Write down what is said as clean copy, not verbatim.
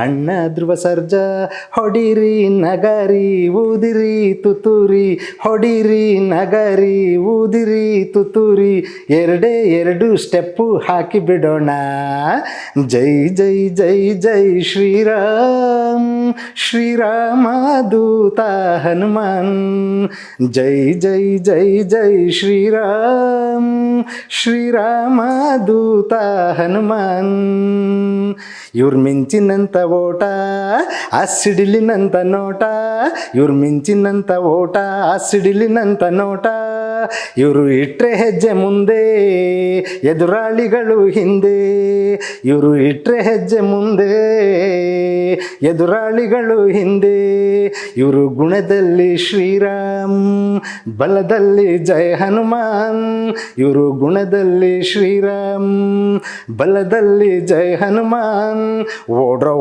ಅಣ್ಣ ಧ್ರುವ ಸರ್ಜಾ ಹೊಡಿರಿ ನಗರಿ ಊದಿರಿ ತುತೂರಿ, ಹೊಡಿರಿ ನಗರಿ ಊದಿರಿ ತುತೂರಿ, ಎರಡೇ ಎರಡು ಸ್ಟೆಪ್ಪು ಹಾಕಿ ಬಿಡೋಣ. ಜೈ ಜೈ ಜೈ ಜೈ ಶ್ರೀರಾಮ್, ಶ್ರೀರಾಮ ದೂತ ಹನುಮಾನ್. ಜೈ ಜೈ ಜೈ ಜೈ ಶ್ರೀರಾಮ್, ಶ್ರೀರಾಮ ದೂತ ಹನುಮಾನ್. ಇವ್ರು ಮಿಂಚಿನಂತ ಓಟ, ಆ ಸಿಡಿಲಿನಂತ ನೋಟ, ಇವ್ರು ಮಿಂಚಿನಂತ ಓಟ, ಆ ಸಿಡಿಲಿನಂತ ನೋಟ. ಇವರು ಇಟ್ಟರೆ ಹೆಜ್ಜೆ ಮುಂದೆ, ಎದುರಾಳಿಗಳು ಹಿಂದೆ. ಇವರು ಇಟ್ಟರೆ ಹೆಜ್ಜೆ ಮುಂದೆ, ಎದುರಾಳಿಗಳು ಹಿಂದೆ. ಇವರು ಗುಣದಲ್ಲಿ ಶ್ರೀರಾಮ್, ಬಲದಲ್ಲಿ ಜಯ ಹನುಮಾನ್. ಇವರು ಗುಣದಲ್ಲಿ ಶ್ರೀರಾಮ್, ಬಲದಲ್ಲಿ ಜಯ ಹನುಮಾನ್. ಓಡ್ರೋ